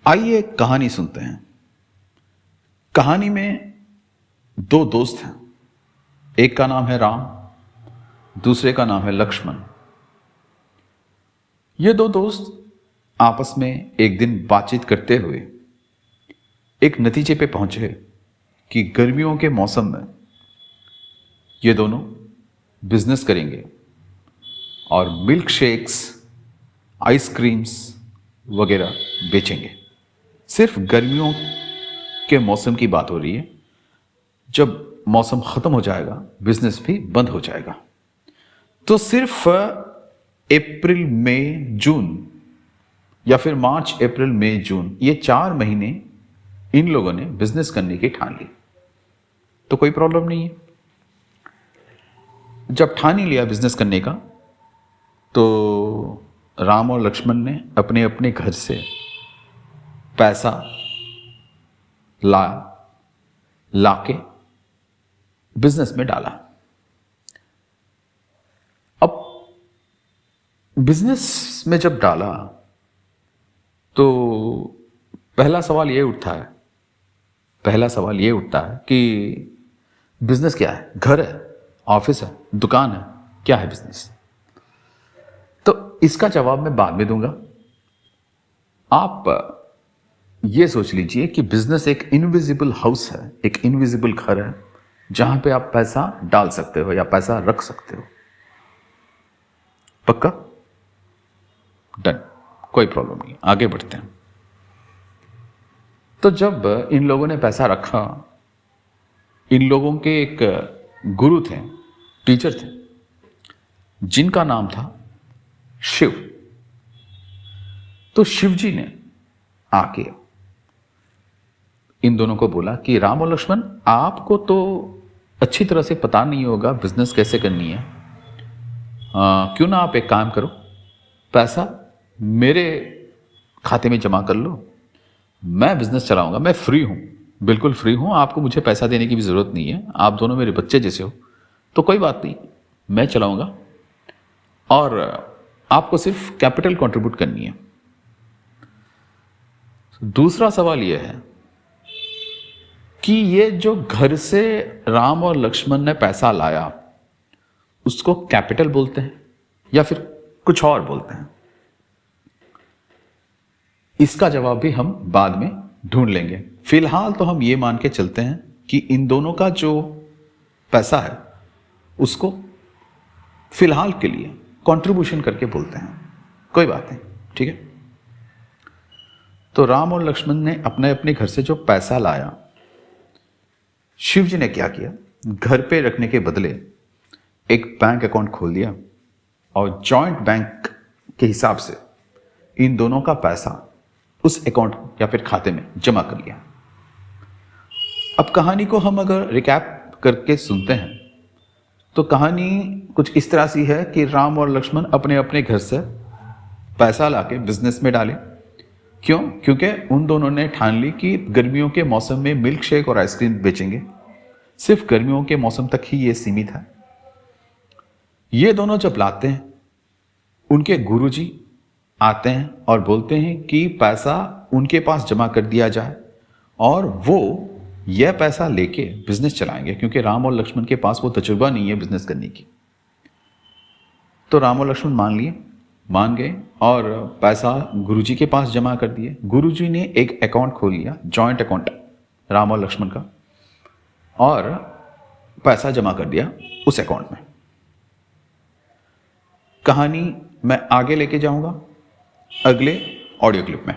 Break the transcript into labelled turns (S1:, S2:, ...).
S1: आइए एक कहानी सुनते हैं। कहानी में दो दोस्त हैं। एक का नाम है राम, दूसरे का नाम है लक्ष्मण। ये दो दोस्त आपस में एक दिन बातचीत करते हुए एक नतीजे पे पहुंचे कि गर्मियों के मौसम में ये दोनों बिजनेस करेंगे और मिल्क शेक्स, आइसक्रीम्स वगैरह बेचेंगे। सिर्फ गर्मियों के मौसम की बात हो रही है। जब मौसम खत्म हो जाएगा बिजनेस भी बंद हो जाएगा। तो सिर्फ अप्रैल, मई, जून या फिर मार्च, अप्रैल, मई, जून, ये 4 महीने इन लोगों ने बिजनेस करने की ठान ली। तो कोई प्रॉब्लम नहीं है। जब ठान ही लिया बिजनेस करने का, तो राम और लक्ष्मण ने अपने अपने घर से पैसा लाके बिजनेस में डाला। अब बिजनेस में जब डाला तो पहला सवाल यह उठता है कि बिजनेस क्या है? घर है, ऑफिस है, दुकान है, क्या है बिजनेस? तो इसका जवाब मैं बाद में दूंगा। आप ये सोच लीजिए कि बिजनेस एक इनविजिबल हाउस है, एक इनविजिबल घर है जहां पे आप पैसा डाल सकते हो या पैसा रख सकते हो। पक्का? डन, कोई प्रॉब्लम नहीं, आगे बढ़ते हैं। तो जब इन लोगों ने पैसा रखा, इन लोगों के एक गुरु थे, टीचर थे, जिनका नाम था शिव। तो शिव जी ने आके इन दोनों को बोला कि राम और लक्ष्मण, आपको तो अच्छी तरह से पता नहीं होगा बिजनेस कैसे करनी है। क्यों ना आप एक काम करो, पैसा मेरे खाते में जमा कर लो, मैं बिजनेस चलाऊंगा। मैं फ्री हूं, बिल्कुल फ्री हूं, आपको मुझे पैसा देने की भी जरूरत नहीं है। आप दोनों मेरे बच्चे जैसे हो, तो कोई बात नहीं, मैं चलाऊंगा और आपको सिर्फ कैपिटल कंट्रीब्यूट करनी है। दूसरा सवाल यह है कि ये जो घर से राम और लक्ष्मण ने पैसा लाया, उसको कैपिटल बोलते हैं या फिर कुछ और बोलते हैं? इसका जवाब भी हम बाद में ढूंढ लेंगे। फिलहाल तो हम ये मान के चलते हैं कि इन दोनों का जो पैसा है उसको फिलहाल के लिए कंट्रीब्यूशन करके बोलते हैं। कोई बात नहीं, ठीक है। तो राम और लक्ष्मण ने अपने अपने घर से जो पैसा लाया, शिव जी ने क्या किया, घर पे रखने के बदले एक बैंक अकाउंट खोल दिया और जॉइंट बैंक के हिसाब से इन दोनों का पैसा उस अकाउंट या फिर खाते में जमा कर लिया। अब कहानी को हम अगर रिकैप करके सुनते हैं तो कहानी कुछ इस तरह सी है कि राम और लक्ष्मण अपने अपने घर से पैसा लाके बिजनेस में डाले। क्यों? क्योंकि उन दोनों ने ठान ली कि गर्मियों के मौसम में मिल्क शेक और आइसक्रीम बेचेंगे। सिर्फ गर्मियों के मौसम तक ही ये सीमित है। ये दोनों जब लाते हैं, उनके गुरुजी आते हैं और बोलते हैं कि पैसा उनके पास जमा कर दिया जाए और वो यह पैसा लेके बिजनेस चलाएंगे, क्योंकि राम और लक्ष्मण के पास वो तजुर्बा नहीं है बिजनेस करने की। तो राम और लक्ष्मण मान गए और पैसा गुरुजी के पास जमा कर दिए। गुरुजी ने एक अकाउंट खोल लिया, जॉइंट अकाउंट राम और लक्ष्मण का, और पैसा जमा कर दिया उस अकाउंट में। कहानी मैं आगे लेके जाऊंगा अगले ऑडियो क्लिप में।